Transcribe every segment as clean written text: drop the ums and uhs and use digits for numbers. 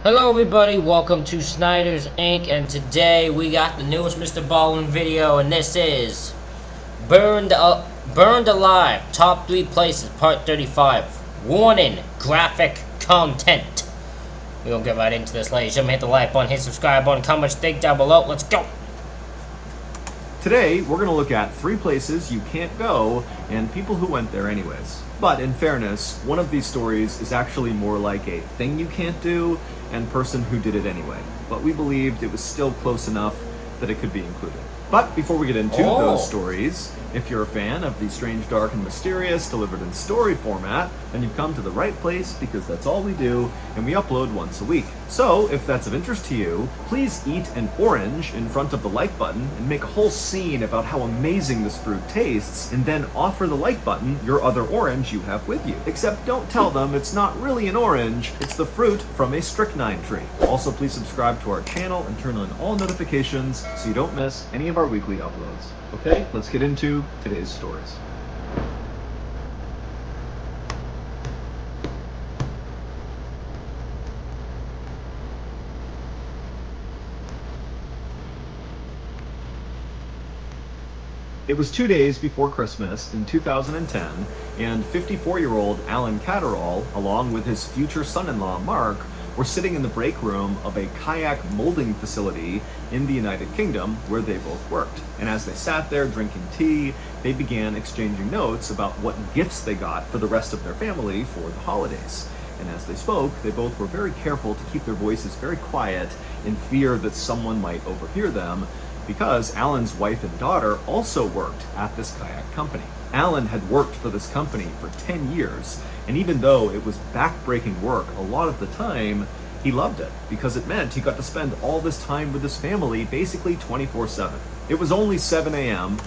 Hello everybody, welcome to Snyder's Inc. And today we got the newest MrBallen video, and this is Burned Alive, Top 3 Places, Part 35. Warning, graphic content. We're gonna get right into this, ladies and gentlemen. Hit the like button, hit subscribe button, comment, think down below. Let's go! Today, we're going to look at 3 places you can't go and people who went there anyways. But in fairness, one of these stories is actually more like a thing you can't do and person who did it anyway. But we believed it was still close enough that it could be included. But before we get into those stories, if you're a fan of the strange, dark, and mysterious delivered in story format, then you've come to the right place because that's all we do, and we upload once a week. So, if that's of interest to you, please eat an orange in front of the like button and make a whole scene about how amazing this fruit tastes, and then offer the like button your other orange you have with you. Except don't tell them it's not really an orange, it's the fruit from a strychnine tree. Also, please subscribe to our channel and turn on all notifications so you don't miss any of our weekly uploads. Okay, let's get into today's stories. It was 2 days before Christmas in 2010, and 54-year-old Alan Catterall, along with his future son-in-law Mark, were sitting in the break room of a kayak molding facility in the United Kingdom where they both worked. And as they sat there drinking tea, they began exchanging notes about what gifts they got for the rest of their family for the holidays. And as they spoke, they both were very careful to keep their voices very quiet in fear that someone might overhear them, because Alan's wife and daughter also worked at this kayak company. Alan had worked for this company for 10 years, and even though it was back-breaking work a lot of the time, he loved it because it meant he got to spend all this time with his family basically 24/7. It was only 7 a.m.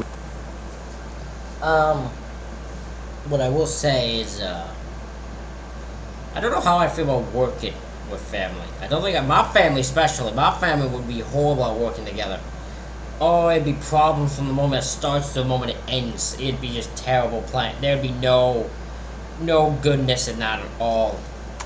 What I will say is, I don't know how I feel about working with family. I don't think, my family especially, my family would be horrible at working together. Oh, it'd be problems from the moment it starts to the moment it ends. It'd be just terrible plan. There'd be no goodness in that at all.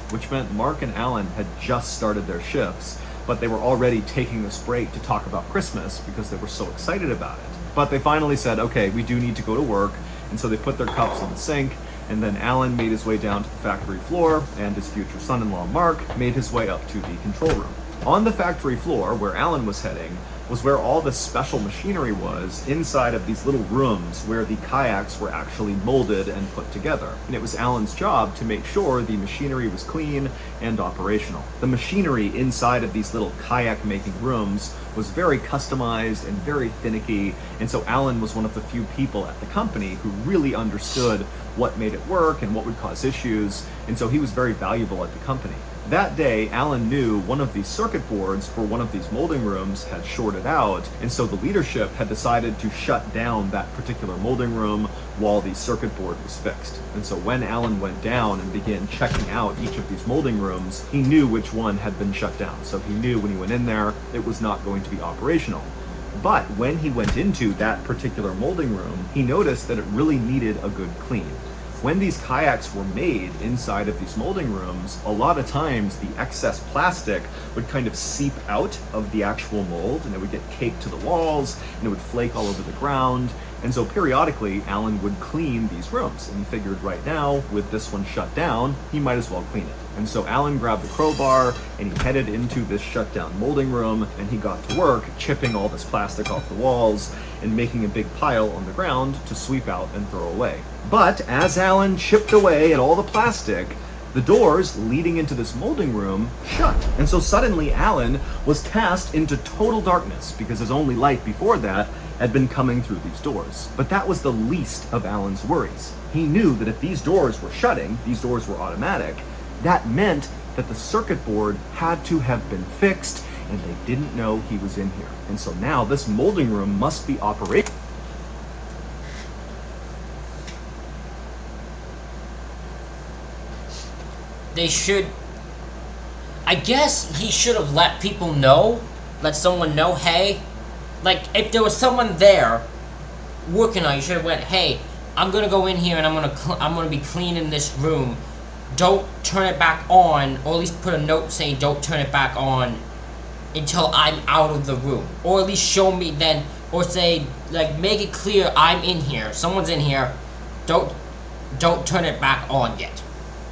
Which meant Mark and Alan had just started their shifts, but they were already taking this break to talk about Christmas because they were so excited about it. But they finally said, okay, we do need to go to work, and so they put their cups in the sink, and then Alan made his way down to the factory floor, and his future son-in-law Mark made his way up to the control room. On the factory floor, where Alan was heading, was where all this special machinery was inside of these little rooms where the kayaks were actually molded and put together. And it was Alan's job to make sure the machinery was clean and operational. The machinery inside of these little kayak making rooms was very customized and very finicky, and so Alan was one of the few people at the company who really understood what made it work and what would cause issues, and so he was very valuable at the company. That day, Alan knew one of the circuit boards for one of these molding rooms had shorted out, and so the leadership had decided to shut down that particular molding room while the circuit board was fixed. And so when Alan went down and began checking out each of these molding rooms, he knew which one had been shut down. So he knew when he went in there, it was not going to be operational. But when he went into that particular molding room, he noticed that it really needed a good clean. When these kayaks were made inside of these molding rooms, a lot of times the excess plastic would kind of seep out of the actual mold, and it would get caked to the walls, and it would flake all over the ground. And so periodically, Alan would clean these rooms, and he figured right now, with this one shut down, he might as well clean it. And so Alan grabbed the crowbar, and he headed into this shut down molding room, and he got to work chipping all this plastic off the walls and making a big pile on the ground to sweep out and throw away. But as Alan chipped away at all the plastic, the doors leading into this molding room shut. And so suddenly Alan was cast into total darkness because his only light before that had been coming through these doors. But that was the least of Alan's worries. He knew that if these doors were shutting, these doors were automatic, that meant that the circuit board had to have been fixed, and they didn't know he was in here. And so now this molding room must be operating. They should, I guess he should have let people know, let someone know, hey, like, if there was someone there working on it, you should have went, hey, I'm gonna go in here and I'm gonna be cleaning this room. don't turn it back on, or at least put a note saying don't turn it back on until I'm out of the room, or at least show me then, or say, like, make it clear I'm in here, someone's in here, don't turn it back on yet.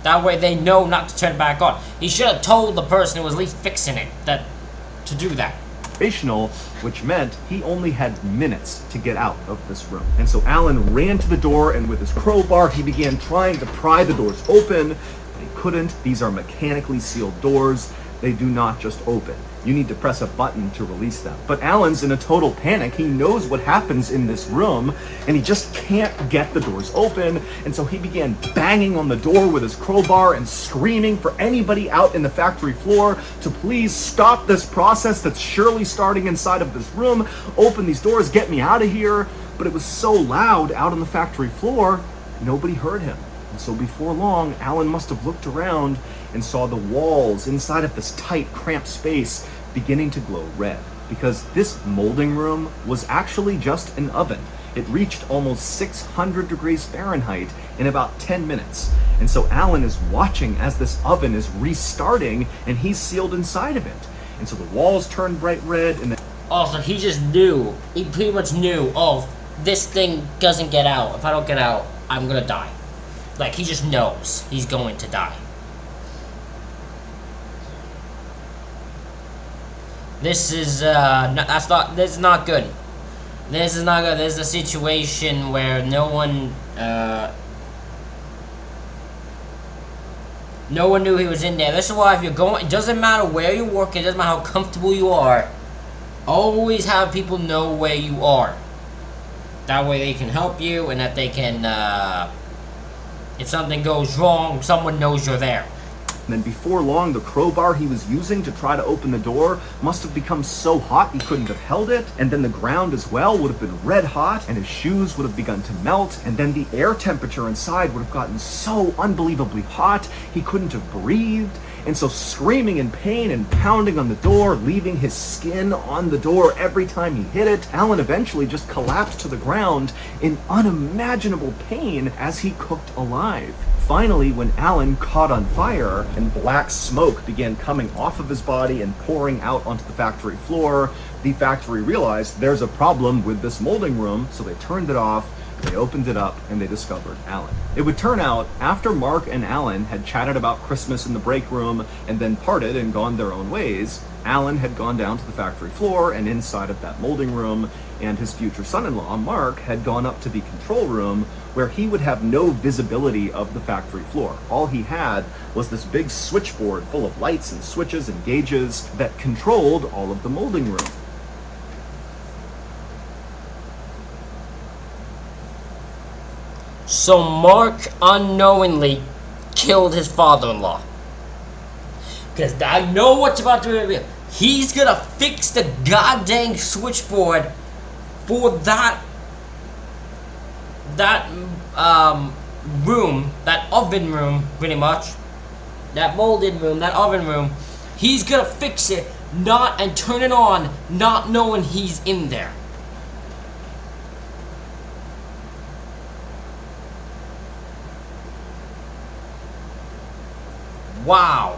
That way they know not to turn it back on. He should have told the person who was at least fixing it to do that. Operational, which meant he only had minutes to get out of this room. And so Alan ran to the door, and with his crowbar, he began trying to pry the doors open. He couldn't. These are mechanically sealed doors. They do not just open. You need to press a button to release them. But Alan's in a total panic. He knows what happens in this room, and he just can't get the doors open. And so he began banging on the door with his crowbar and screaming for anybody out in the factory floor to please stop this process that's surely starting inside of this room. Open these doors, get me out of here. But it was so loud out on the factory floor, nobody heard him. And so before long, Alan must have looked around and saw the walls inside of this tight, cramped space beginning to glow red, because this molding room was actually just an oven. It reached almost 600 degrees Fahrenheit in about 10 minutes. And so Alan is watching as this oven is restarting, and he's sealed inside of it. And so the walls turn bright red, and Also, he just knew, he pretty much knew, oh, this thing doesn't get out. If I don't get out, I'm gonna die. Like, he just knows he's going to die. This is this is not good. This is not good. This is a situation where no one knew he was in there. This is why if you're going, it doesn't matter where you work, it doesn't matter how comfortable you are, always have people know where you are. That way they can help you, and that they can, if something goes wrong, someone knows you're there. And then before long, the crowbar he was using to try to open the door must have become so hot he couldn't have held it. And then the ground as well would have been red hot, and his shoes would have begun to melt. And then the air temperature inside would have gotten so unbelievably hot he couldn't have breathed. And so screaming in pain and pounding on the door, leaving his skin on the door every time he hit it, Alan eventually just collapsed to the ground in unimaginable pain as he cooked alive. Finally, when Alan caught on fire and black smoke began coming off of his body and pouring out onto the factory floor, the factory realized there's a problem with this molding room, so they turned it off, they opened it up, and they discovered Alan. It would turn out, after Mark and Alan had chatted about Christmas in the break room and then parted and gone their own ways, Alan had gone down to the factory floor and inside of that molding room, and his future son-in-law, Mark, had gone up to the control room where he would have no visibility of the factory floor. All he had was this big switchboard full of lights and switches and gauges that controlled all of the molding room. So Mark unknowingly killed his father-in-law. Because I know what's about to be revealed. He's gonna fix the goddamn switchboard for that room, that oven room, pretty much. That molded room, that oven room. He's gonna fix it, and turn it on, not knowing he's in there. Wow.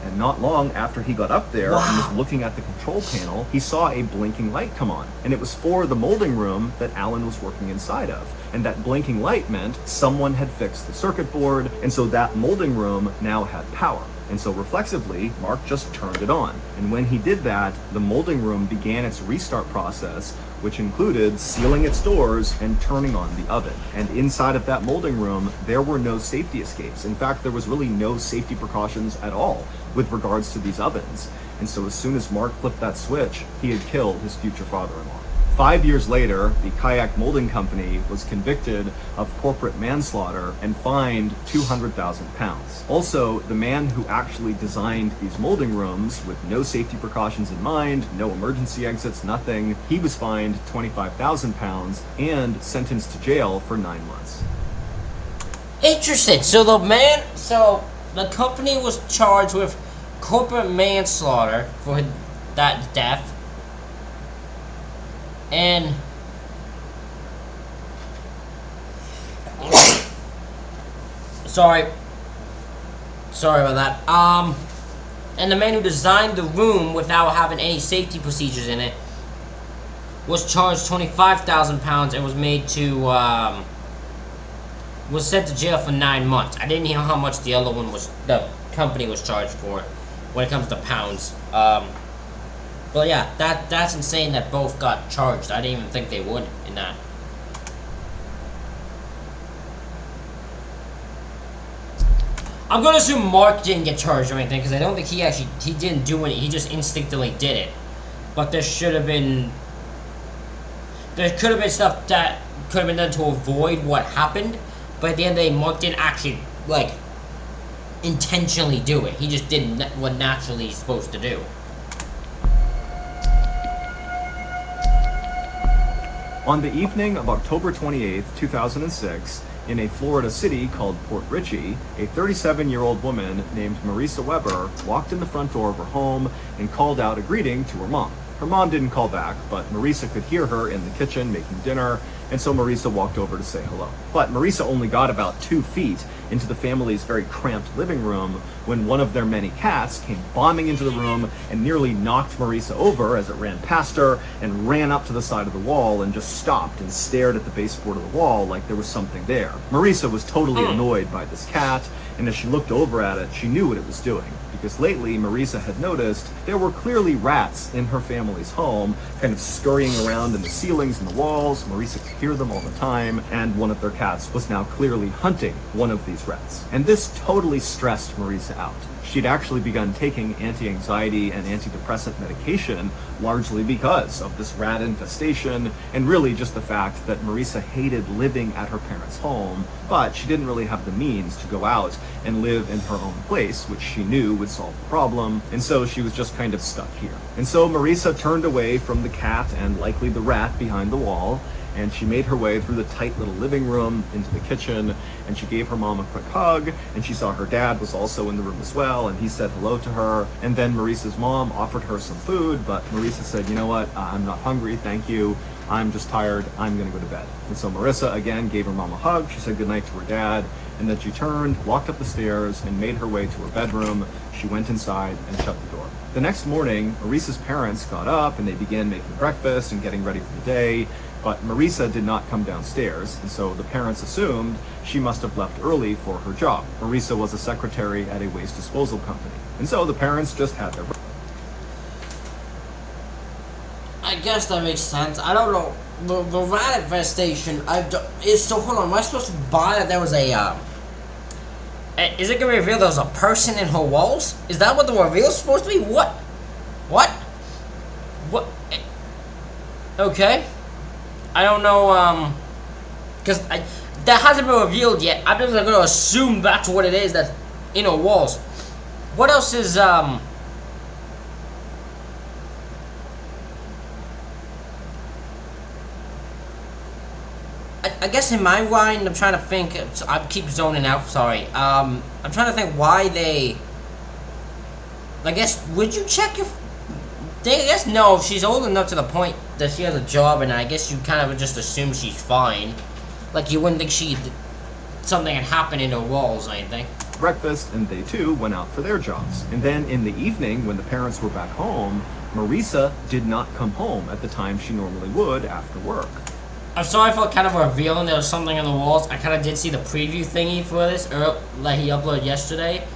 And not long after he got up there and was looking at the control panel, he saw a blinking light come on. And it was for the molding room that Alan was working inside of. And that blinking light meant someone had fixed the circuit board, and so that molding room now had power. And so reflexively, Mark just turned it on. And when he did that, the molding room began its restart process, which included sealing its doors and turning on the oven. And inside of that molding room, there were no safety escapes. In fact, there was really no safety precautions at all with regards to these ovens. And so as soon as Mark flipped that switch, he had killed his future father-in-law. 5 years later, the Kayak Molding Company was convicted of corporate manslaughter and fined 200,000 pounds. Also, the man who actually designed these molding rooms with no safety precautions in mind, no emergency exits, nothing, he was fined 25,000 pounds and sentenced to jail for 9 months. Interesting. So the company was charged with corporate manslaughter for that death. And sorry, Sorry about that. And the man who designed the room without having any safety procedures in it was charged £25,000 and was made to, was sent to jail for 9 months. I didn't hear how much the other one was, the company was charged for when it comes to pounds. But yeah, that's insane that both got charged. I didn't even think they would in that. I'm gonna assume Mark didn't get charged or anything, because I don't think he didn't do it, he just instinctively did it. But there could have been stuff that could have been done to avoid what happened, but at the end of the day, Mark didn't actually, like, intentionally do it. He just did what naturally he's supposed to do. On the evening of October 28th, 2006, in a Florida city called Port Richey, a 37-year-old woman named Marisa Weber walked in the front door of her home and called out a greeting to her mom. Her mom didn't call back, but Marisa could hear her in the kitchen making dinner, and so Marisa walked over to say hello. But Marisa only got about 2 feet into the family's very cramped living room when one of their many cats came bombing into the room and nearly knocked Marisa over as it ran past her and ran up to the side of the wall and just stopped and stared at the baseboard of the wall like there was something there. Marisa was totally annoyed by this cat, and as she looked over at it, she knew what it was doing. Because lately, Marisa had noticed there were clearly rats in her family's home, kind of scurrying around in the ceilings and the walls. Marisa could hear them all the time, and one of their cats was now clearly hunting one of these rats. And this totally stressed Marisa out. She'd actually begun taking anti-anxiety and antidepressant medication largely because of this rat infestation and really just the fact that Marisa hated living at her parents' home, but she didn't really have the means to go out and live in her own place, which she knew would solve the problem, and so she was just kind of stuck here. And so Marisa turned away from the cat and likely the rat behind the wall, and she made her way through the tight little living room into the kitchen, and she gave her mom a quick hug, and she saw her dad was also in the room as well, and he said hello to her. And then Marisa's mom offered her some food, but Marisa said, you know what, I'm not hungry, thank you. I'm just tired, I'm gonna go to bed. And so Marisa again gave her mom a hug, she said goodnight to her dad, and then she turned, walked up the stairs, and made her way to her bedroom. She went inside and shut the door. The next morning, Marisa's parents got up and they began making breakfast and getting ready for the day, but Marisa did not come downstairs, and so the parents assumed she must have left early for her job. Marisa was a secretary at a waste disposal company, and so the parents just had their breakfast. I guess that makes sense. I don't know. The rat infestation, so hold on, am I supposed to buy that there was a, is it gonna reveal there was a person in her walls? Is that what the reveal is supposed to be? What? Okay. I don't know, because that hasn't been revealed yet. I'm just gonna assume that's what it is that's in her walls. What else is, I guess in my mind, I'm trying to think. I keep zoning out. Sorry. I'm trying to think why they. I guess would you check if? I guess no. If she's old enough to the point that she has a job, and I guess you kind of would just assume she's fine. Like you wouldn't think something had happened in her walls or anything. Breakfast, and they too went out for their jobs. And then in the evening, when the parents were back home, Marisa did not come home at the time she normally would after work. I'm sorry for kind of revealing there was something on the walls. I kind of did see the preview thingy for this, like he uploaded yesterday.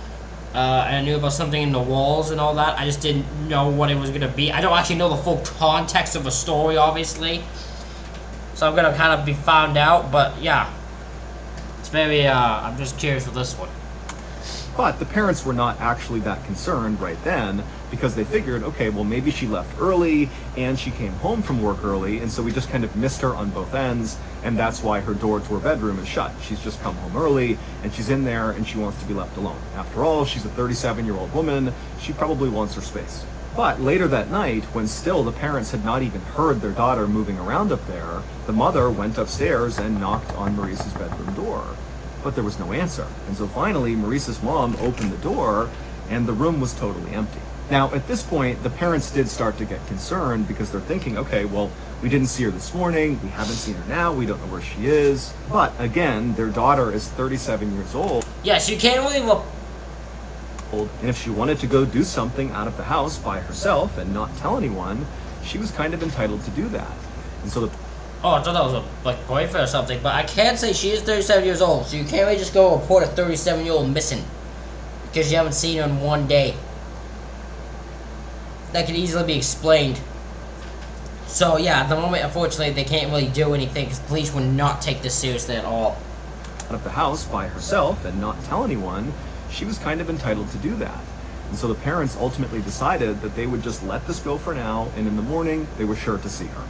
And I knew about something in the walls and all that. I just didn't know what it was going to be. I don't actually know the full context of the story, obviously. So I'm going to kind of be found out. But yeah, it's very, I'm just curious with this one. But the parents were not actually that concerned right then because they figured, okay, well maybe she left early and she came home from work early, and so we just kind of missed her on both ends, and that's why her door to her bedroom is shut. She's just come home early and she's in there and she wants to be left alone. After all, she's a 37-year-old woman. She probably wants her space. But later that night, when still the parents had not even heard their daughter moving around up there, the mother went upstairs and knocked on Marisa's bedroom door. But there was no answer. And so finally, Marisa's mom opened the door and the room was totally empty. Now, at this point, the parents did start to get concerned because they're thinking, okay, well, we didn't see her this morning, we haven't seen her now, we don't know where she is. But again, their daughter is 37 years old. Yes, you can't really and if she wanted to go do something out of the house by herself and not tell anyone, she was kind of entitled to do that. And so the Oh, I thought that was a boyfriend or something, but I can say she is 37 years old, so you can't really just go report a 37-year-old missing because you haven't seen her in one day. That could easily be explained. So yeah, at the moment, unfortunately, they can't really do anything because police would not take this seriously at all. Out of the house by herself and not tell anyone, she was kind of entitled to do that. And so the parents ultimately decided that they would just let this go for now, and in the morning, they were sure to see her.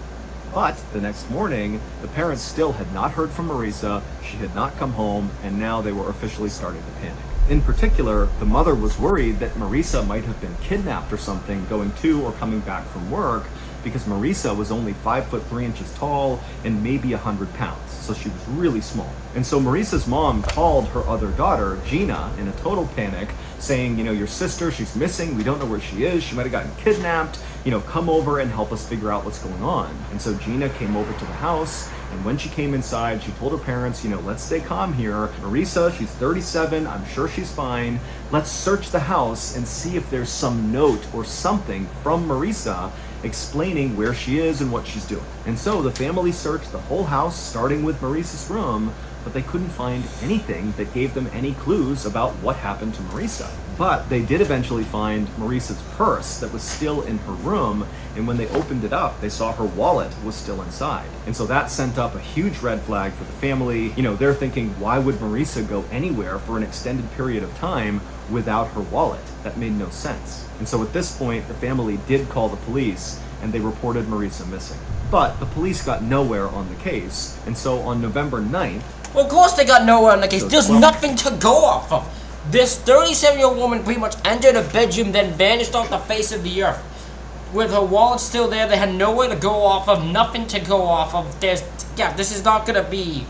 But the next morning, the parents still had not heard from Marisa, she had not come home, and now they were officially starting to panic. In particular, the mother was worried that Marisa might have been kidnapped or something going to or coming back from work, because Marisa was only 5'3" tall and maybe 100 pounds, so she was really small. And so Marisa's mom called her other daughter, Gina, in a total panic, saying, your sister, she's missing, we don't know where she is, she might have gotten kidnapped, come over and help us figure out what's going on. And so Gina came over to the house, and when she came inside, she told her parents, let's stay calm here. Marisa, she's 37, I'm sure she's fine. Let's search the house and see if there's some note or something from Marisa explaining where she is and what she's doing. And so the family searched the whole house, starting with Marisa's room, but they couldn't find anything that gave them any clues about what happened to Marisa. But they did eventually find Marisa's purse that was still in her room, and when they opened it up, they saw her wallet was still inside. And so that sent up a huge red flag for the family. They're thinking, why would Marisa go anywhere for an extended period of time without her wallet? That made no sense. And so at this point, the family did call the police, and they reported Marisa missing. But the police got nowhere on the case, and so on November 9th... Well, of course they got nowhere on the case. There's nothing to go off of. This 37-year-old woman pretty much entered a bedroom, then vanished off the face of the earth. With her wallet still there, they had nowhere to go off of, nothing to go off of. This is not gonna be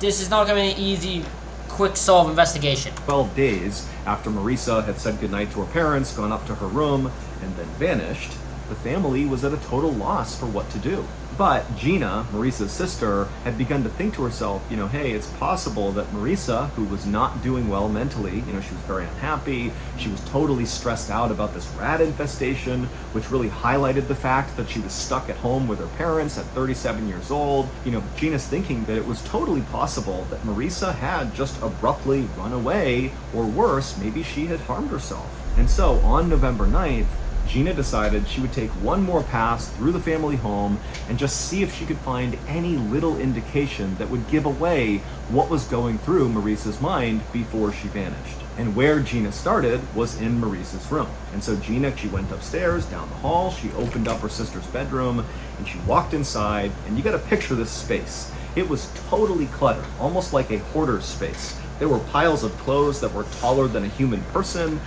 an easy, quick solve investigation. 12 days after Marisa had said goodnight to her parents, gone up to her room, and then vanished, the family was at a total loss for what to do. But Gina, Marisa's sister, had begun to think to herself, hey, it's possible that Marisa, who was not doing well mentally, she was very unhappy, she was totally stressed out about this rat infestation, which really highlighted the fact that she was stuck at home with her parents at 37 years old. Gina's thinking that it was totally possible that Marisa had just abruptly run away, or worse, maybe she had harmed herself. And so on November 9th, Gina decided she would take one more pass through the family home and just see if she could find any little indication that would give away what was going through Marisa's mind before she vanished. And where Gina started was in Marisa's room. And so Gina, she went upstairs, down the hall, she opened up her sister's bedroom, and she walked inside, and you gotta picture this space. It was totally cluttered, almost like a hoarder's space. There were piles of clothes that were taller than a human person.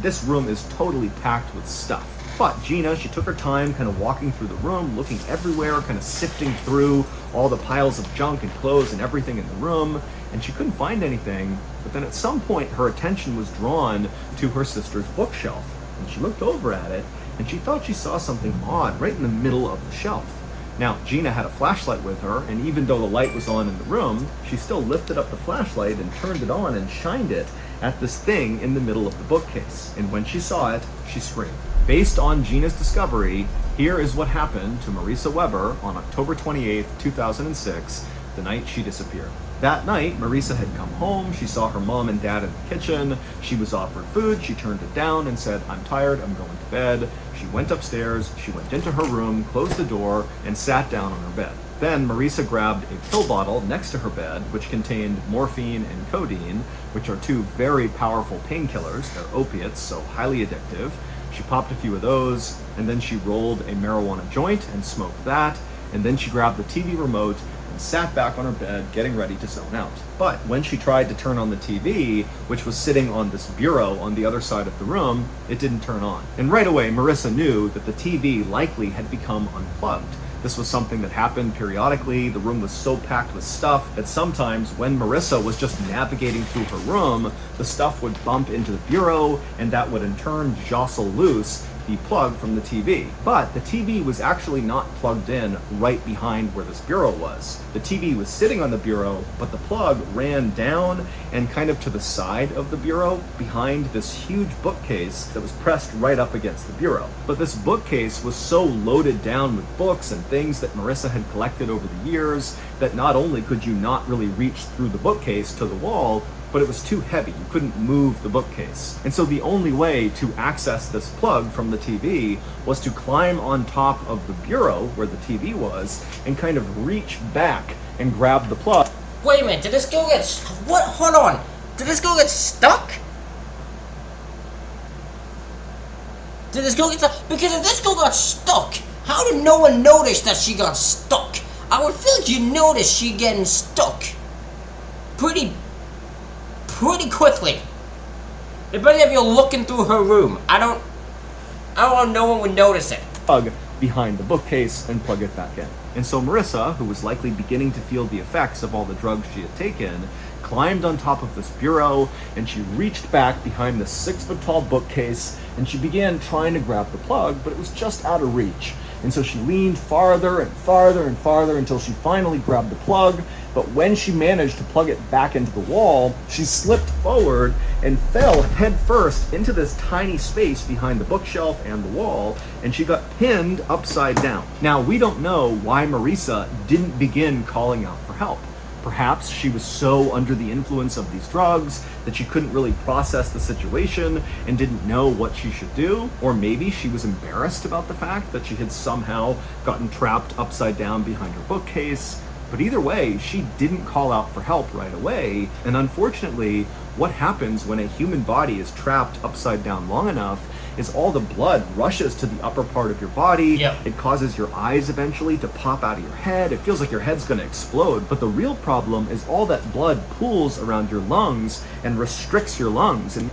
This room is totally packed with stuff. But Gina, she took her time kind of walking through the room, looking everywhere, kind of sifting through all the piles of junk and clothes and everything in the room, and she couldn't find anything. But then at some point, her attention was drawn to her sister's bookshelf, and she looked over at it, and she thought she saw something odd right in the middle of the shelf. Now, Gina had a flashlight with her, and even though the light was on in the room, she still lifted up the flashlight and turned it on and shined it at this thing in the middle of the bookcase. And when she saw it, she screamed. Based on Gina's discovery, here is what happened to Marisa Weber on October 28th, 2006, the night she disappeared. That night, Marisa had come home, she saw her mom and dad in the kitchen, she was offered food, she turned it down and said, I'm tired, I'm going to bed. She went upstairs, she went into her room, closed the door, and sat down on her bed. Then Marisa grabbed a pill bottle next to her bed, which contained morphine and codeine, which are two very powerful painkillers. They're opiates, so highly addictive. She popped a few of those, and then she rolled a marijuana joint and smoked that, and then she grabbed the TV remote and sat back on her bed, getting ready to zone out. But when she tried to turn on the TV, which was sitting on this bureau on the other side of the room, it didn't turn on. And right away, Marisa knew that the TV likely had become unplugged. This was something that happened periodically. The room was so packed with stuff that sometimes when Marisa was just navigating through her room, the stuff would bump into the bureau, and that would in turn jostle loose the plug from the TV. But the TV was actually not plugged in right behind where this bureau was. The TV was sitting on the bureau, but the plug ran down and kind of to the side of the bureau behind this huge bookcase that was pressed right up against the bureau. But this bookcase was so loaded down with books and things that Marissa had collected over the years that not only could you not really reach through the bookcase to the wall, but it was too heavy. You couldn't move the bookcase. And so the only way to access this plug from the TV was to climb on top of the bureau where the TV was and kind of reach back and grab the plug. Wait a minute, did this girl get... What? Hold on. Did this girl get stuck? Did this girl get stuck? Because if this girl got stuck, how did no one notice that she got stuck? I would feel like you notice she getting stuck pretty quickly. Especially if you're looking through her room. I don't know, no one would notice it. Plug behind the bookcase and plug it back in. And so Marissa, who was likely beginning to feel the effects of all the drugs she had taken, climbed on top of this bureau and she reached back behind this 6-foot-tall bookcase and she began trying to grab the plug, but it was just out of reach. And so she leaned farther and farther and farther until she finally grabbed the plug. But when she managed to plug it back into the wall, she slipped forward and fell headfirst into this tiny space behind the bookshelf and the wall, and she got pinned upside down. Now, we don't know why Marissa didn't begin calling out for help. Perhaps she was so under the influence of these drugs that she couldn't really process the situation and didn't know what she should do. Or maybe she was embarrassed about the fact that she had somehow gotten trapped upside down behind her bookcase. But either way, she didn't call out for help right away. And unfortunately, what happens when a human body is trapped upside down long enough is all the blood rushes to the upper part of your body. Yep. It causes your eyes eventually to pop out of your head. It feels like your head's gonna explode. But the real problem is all that blood pools around your lungs and restricts your lungs. And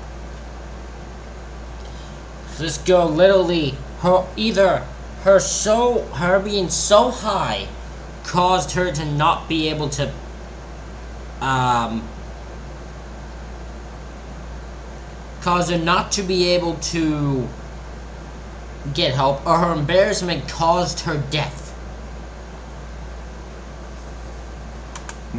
this girl literally, her being so high caused her to not be able to caused her not to be able to get help, or her embarrassment caused her death.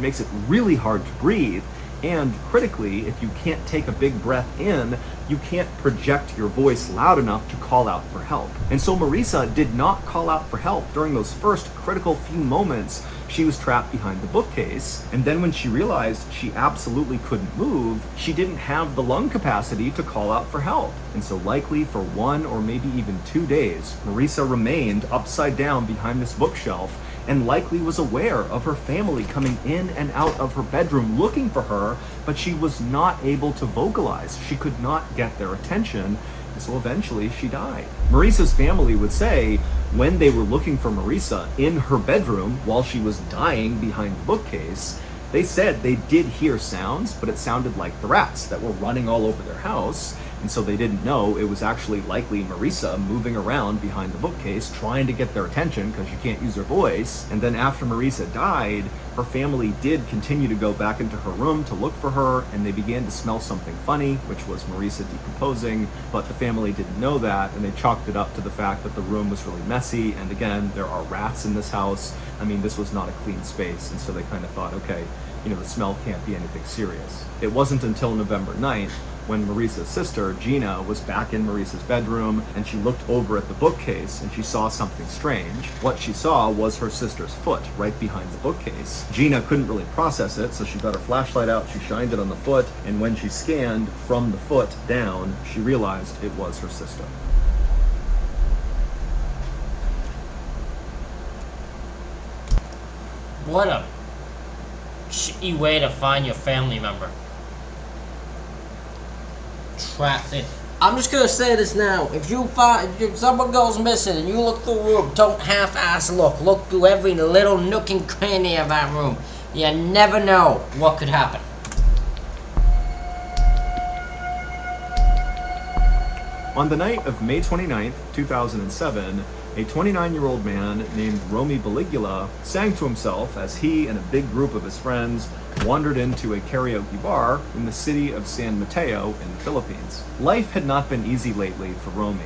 it makes it really hard to breathe. And critically, if you can't take a big breath in, you can't project your voice loud enough to call out for help. And so Marissa did not call out for help during those first critical few moments she was trapped behind the bookcase. And then when she realized she absolutely couldn't move, she didn't have the lung capacity to call out for help. And so likely for 1 or maybe even 2 days, Marissa remained upside down behind this bookshelf and likely was aware of her family coming in and out of her bedroom looking for her, but she was not able to vocalize. She could not get their attention, and so eventually she died. Marissa's family would say when they were looking for Marissa in her bedroom while she was dying behind the bookcase, they said they did hear sounds, but it sounded like the rats that were running all over their house. And so they didn't know it was actually likely Marissa moving around behind the bookcase trying to get their attention because she can't use her voice. And then after Marissa died, her family did continue to go back into her room to look for her, and they began to smell something funny, which was Marissa decomposing, but the family didn't know that, and they chalked it up to the fact that the room was really messy, and again, there are rats in this house. I mean, this was not a clean space, and so they kind of thought, okay, the smell can't be anything serious. It wasn't until November 9th when Marissa's sister, Gina, was back in Marissa's bedroom and she looked over at the bookcase and she saw something strange. What she saw was her sister's foot right behind the bookcase. Gina couldn't really process it, so she got her flashlight out, she shined it on the foot, and when she scanned from the foot down, she realized it was her sister. What a shitty way to find your family member. Trapped in. I'm just gonna say this now. If someone goes missing and you look through a room, don't half-ass look. Look through every little nook and cranny of that room. You never know what could happen. On the night of May 29th, 2007, a 29-year-old man named Romy Baligula sang to himself as he and a big group of his friends wandered into a karaoke bar in the city of San Mateo in the Philippines. Life had not been easy lately for Romy.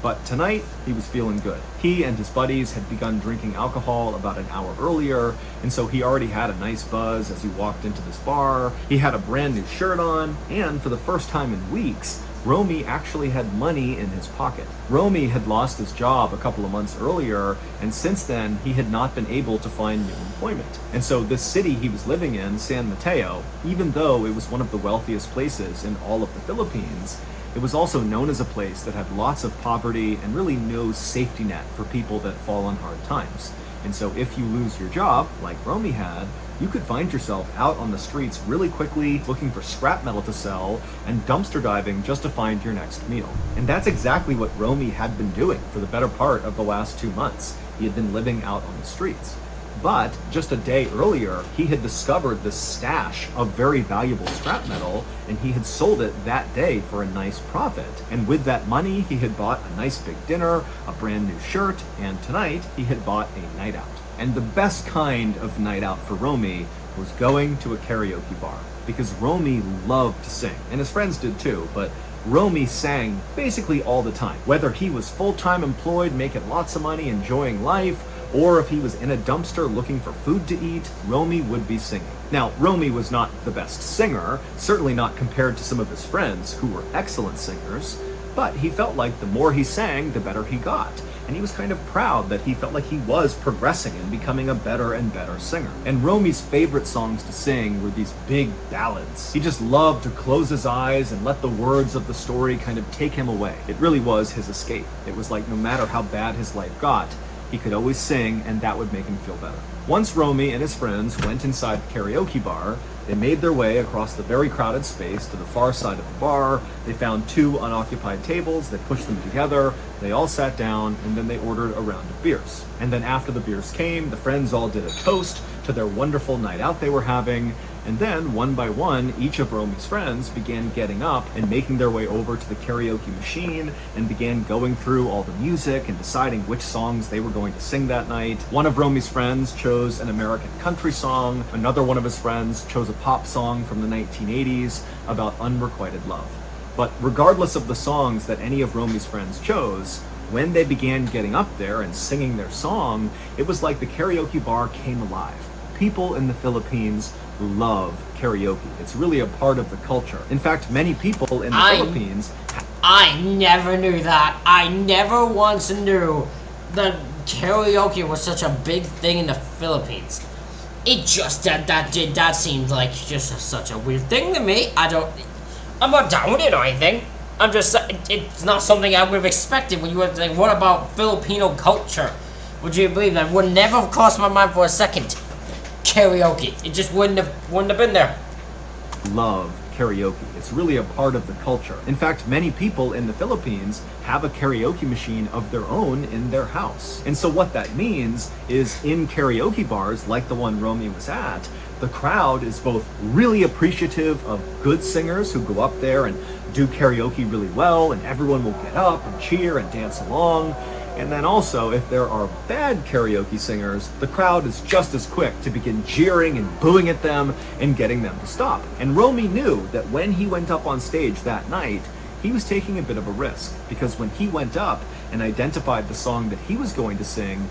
But tonight, he was feeling good. He and his buddies had begun drinking alcohol about an hour earlier, and so he already had a nice buzz as he walked into this bar. He had a brand new shirt on, and for the first time in weeks, Romy actually had money in his pocket. Romy had lost his job a couple of months earlier, and since then, he had not been able to find new employment. And so this city he was living in, San Mateo, even though it was one of the wealthiest places in all of the Philippines, it was also known as a place that had lots of poverty and really no safety net for people that fall on hard times. And so if you lose your job, like Romy had, you could find yourself out on the streets really quickly looking for scrap metal to sell and dumpster diving just to find your next meal. And that's exactly what Romy had been doing for the better part of the last 2 months. He had been living out on the streets. But just a day earlier, he had discovered this stash of very valuable scrap metal, and he had sold it that day for a nice profit. And with that money, he had bought a nice big dinner, a brand new shirt, and tonight he had bought a night out. And the best kind of night out for Romy was going to a karaoke bar, because Romy loved to sing, and his friends did too, but Romy sang basically all the time. Whether he was full-time employed, making lots of money, enjoying life, or if he was in a dumpster looking for food to eat, Romy would be singing. Now, Romy was not the best singer, certainly not compared to some of his friends who were excellent singers, but he felt like the more he sang, the better he got. And he was kind of proud that he felt like he was progressing and becoming a better and better singer. And Romy's favorite songs to sing were these big ballads. He just loved to close his eyes and let the words of the story kind of take him away. It really was his escape. It was like no matter how bad his life got, he could always sing, and that would make him feel better. Once Romy and his friends went inside the karaoke bar, they made their way across the very crowded space to the far side of the bar. They found 2 unoccupied tables, they pushed them together, they all sat down, and then they ordered a round of beers. And then after the beers came, the friends all did a toast to their wonderful night out they were having, and then, one by one, each of Romy's friends began getting up and making their way over to the karaoke machine and began going through all the music and deciding which songs they were going to sing that night. One of Romy's friends chose an American country song. Another one of his friends chose a pop song from the 1980s about unrequited love. But regardless of the songs that any of Romy's friends chose, when they began getting up there and singing their song, it was like the karaoke bar came alive. People in the Philippines love karaoke. It's really a part of the culture. In fact, many people in the Philippines... I never knew that. I never once knew that karaoke was such a big thing in the Philippines. It just, that seems like just such a weird thing to me. I'm not down with it or anything. I'm just, it's not something I would have expected when you were like, what about Filipino culture? Would you believe that? Would never have crossed my mind for a second. Karaoke. It just wouldn't have been there. Love karaoke. It's really a part of the culture. In fact, many people in the Philippines have a karaoke machine of their own in their house. And so what that means is in karaoke bars like the one Romy was at, the crowd is both really appreciative of good singers who go up there and do karaoke really well, and everyone will get up and cheer and dance along. And then also, if there are bad karaoke singers, the crowd is just as quick to begin jeering and booing at them and getting them to stop. And Romy knew that when he went up on stage that night, he was taking a bit of a risk, because when he went up and identified the song that he was going to sing,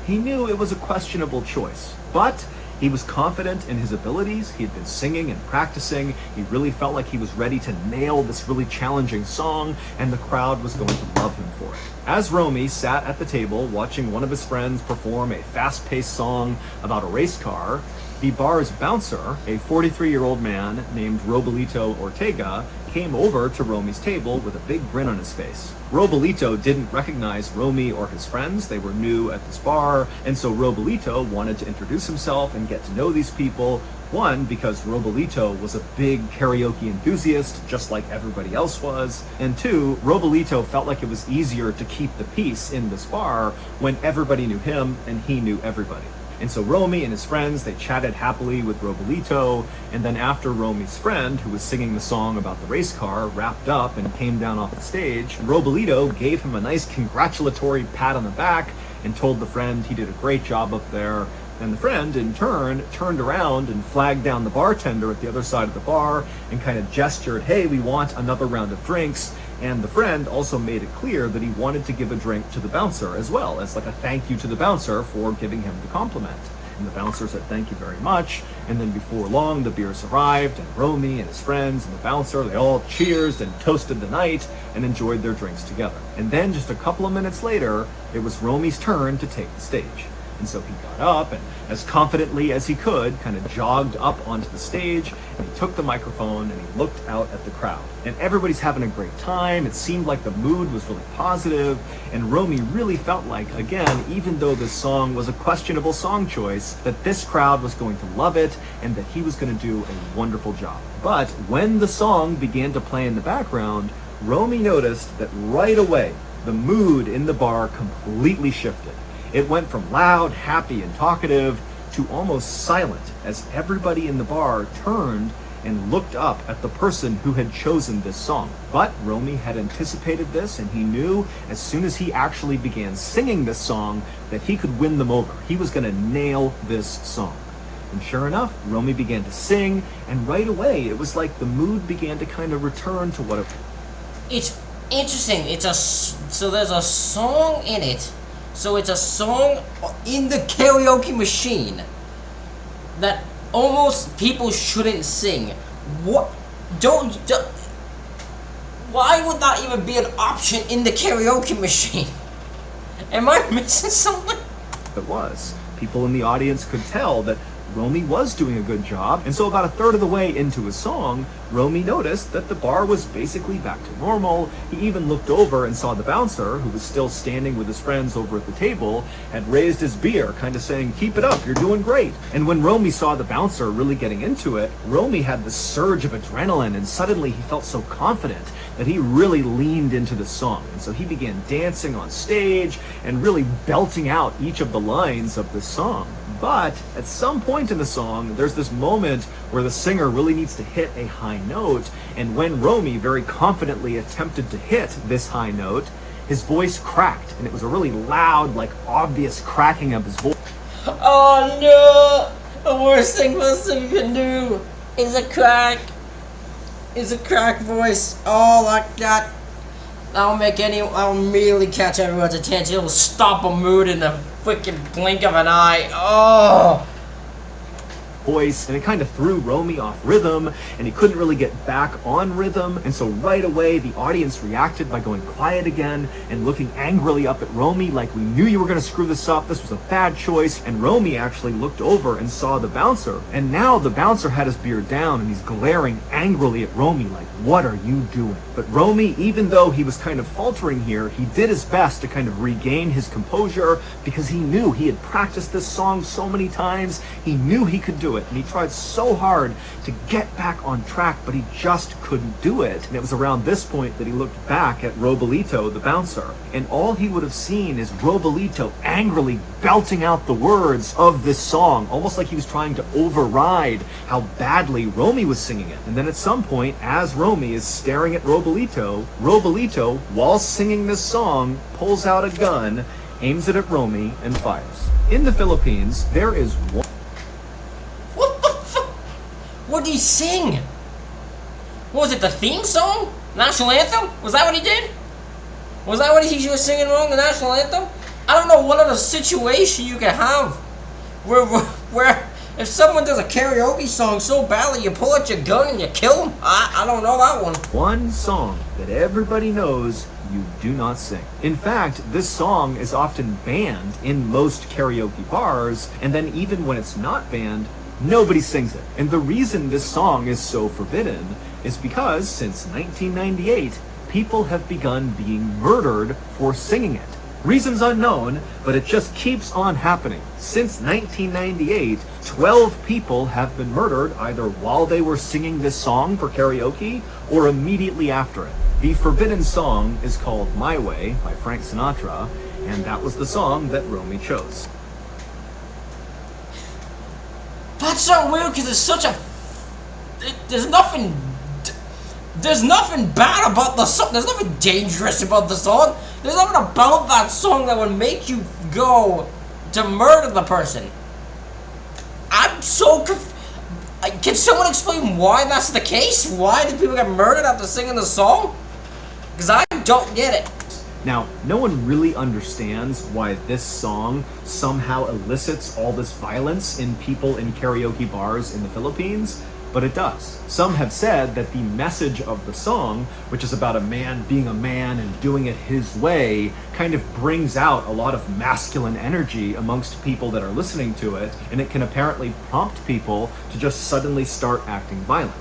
he knew it was a questionable choice. But he was confident in his abilities. He had been singing and practicing. He really felt like he was ready to nail this really challenging song, and the crowd was going to love him for it. As Romy sat at the table watching one of his friends perform a fast-paced song about a race car, the bar's bouncer, a 43-year-old man named Robalito Ortega, came over to Romy's table with a big grin on his face. Robalito didn't recognize Romy or his friends. They were new at this bar, and so Robalito wanted to introduce himself and get to know these people. One, because Robalito was a big karaoke enthusiast, just like everybody else was. And two, Robalito felt like it was easier to keep the peace in this bar when everybody knew him and he knew everybody. And so Romy and his friends, they chatted happily with Robalito, and then after Romy's friend, who was singing the song about the race car, wrapped up and came down off the stage, Robalito gave him a nice congratulatory pat on the back and told the friend he did a great job up there. And the friend, in turn, turned around and flagged down the bartender at the other side of the bar and kind of gestured, hey, we want another round of drinks. And the friend also made it clear that he wanted to give a drink to the bouncer as well, as like a thank you to the bouncer for giving him the compliment. And the bouncer said, thank you very much. And then before long, the beers arrived, and Romy and his friends and the bouncer, they all cheersed and toasted the night and enjoyed their drinks together. And then just a couple of minutes later, it was Romy's turn to take the stage. And so he got up and, as confidently as he could, kind of jogged up onto the stage, and he took the microphone and he looked out at the crowd. And everybody's having a great time. It seemed like the mood was really positive, and Romy really felt like, again, even though this song was a questionable song choice, that this crowd was going to love it and that he was going to do a wonderful job. But when the song began to play in the background, Romy noticed that right away, the mood in the bar completely shifted. It went from loud, happy, and talkative to almost silent as everybody in the bar turned and looked up at the person who had chosen this song. But Romy had anticipated this, and he knew as soon as he actually began singing this song that he could win them over. He was going to nail this song. And sure enough, Romy began to sing, and right away it was like the mood began to kind of return to what it was. It's interesting. So there's a song in it. So it's a song in the karaoke machine that almost people shouldn't sing. What? Why would that even be an option in the karaoke machine? Am I missing something? It was. People in the audience could tell that Romy was doing a good job, and so about a third of the way into his song, Romy noticed that the bar was basically back to normal. He even looked over and saw the bouncer, who was still standing with his friends over at the table, had raised his beer, kind of saying, keep it up, you're doing great. And when Romy saw the bouncer really getting into it, Romy had this surge of adrenaline, and suddenly he felt so confident that he really leaned into the song. And so he began dancing on stage and really belting out each of the lines of this song. But at some point in the song, there's this moment where the singer really needs to hit a high note, and when Romy very confidently attempted to hit this high note, his voice cracked, and it was a really loud, like obvious cracking of his voice. Oh no! The worst thing you can do is a crack. Is a crack voice. Oh, like that. That'll immediately catch everyone's attention. It'll stop a mood in the freaking blink of an eye. Oh! Voice, and it kind of threw Romy off rhythm, and he couldn't really get back on rhythm. And so right away the audience reacted by going quiet again and looking angrily up at Romy like, we knew you were going to screw this up, this was a bad choice. And Romy actually looked over and saw the bouncer, and now the bouncer had his beard down and he's glaring angrily at Romy like, what are you doing? But Romy, even though he was kind of faltering here, he did his best to kind of regain his composure, because he knew he had practiced this song so many times. He knew he could do it, and he tried so hard to get back on track, but he just couldn't do it. And it was around this point that he looked back at Robolito, the bouncer, and all he would have seen is Robolito angrily belting out the words of this song, almost like he was trying to override how badly Romy was singing it. And then at some point, as Romy is staring at Robolito, while singing this song, pulls out a gun, aims it at Romy, and fires. In the Philippines, there is one... What the fuck? What did he sing? What was it, the theme song? National anthem? Was that what he did? Was that what he was singing wrong, the national anthem? I don't know what other situation you can have where if someone does a karaoke song so badly you pull out your gun and you kill them. I don't know that one. One song that everybody knows you do not sing. In fact, this song is often banned in most karaoke bars, and then even when it's not banned, nobody sings it. And the reason this song is so forbidden is because since 1998, people have begun being murdered for singing it. Reasons unknown, but it just keeps on happening. Since 1998, 12 people have been murdered either while they were singing this song for karaoke or immediately after it. The forbidden song is called My Way by Frank Sinatra, and that was the song that Romy chose. That's so weird because it's such a... There's nothing bad about the song. There's nothing dangerous about the song. There's nothing about that song that would make you go to murder the person. I'm so Can someone explain why that's the case? Why do people get murdered after singing the song? Because I don't get it. Now, no one really understands why this song somehow elicits all this violence in people in karaoke bars in the Philippines, but it does. Some have said that the message of the song, which is about a man being a man and doing it his way, kind of brings out a lot of masculine energy amongst people that are listening to it, and it can apparently prompt people to just suddenly start acting violent.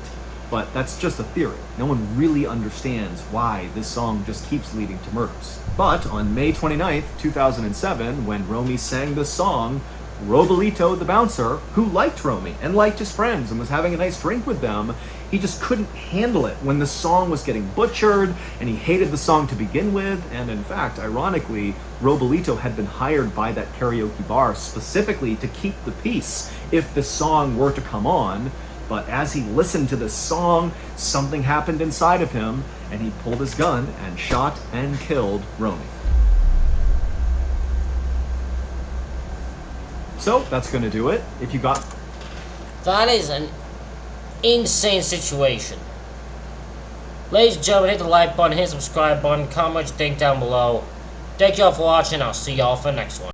But that's just a theory. No one really understands why this song just keeps leading to murders. But on May 29th, 2007, when Romy sang this song, Robalito the bouncer, who liked Romy and liked his friends and was having a nice drink with them, he just couldn't handle it when the song was getting butchered, and he hated the song to begin with. And in fact, ironically, Robalito had been hired by that karaoke bar specifically to keep the peace if the song were to come on. But as he listened to this song, something happened inside of him, and he pulled his gun and shot and killed Romy. So that's going to do it. If you got... That is an insane situation. Ladies and gentlemen, hit the like button, hit the subscribe button, comment what you think down below. Thank y'all for watching. I'll see y'all for the next one.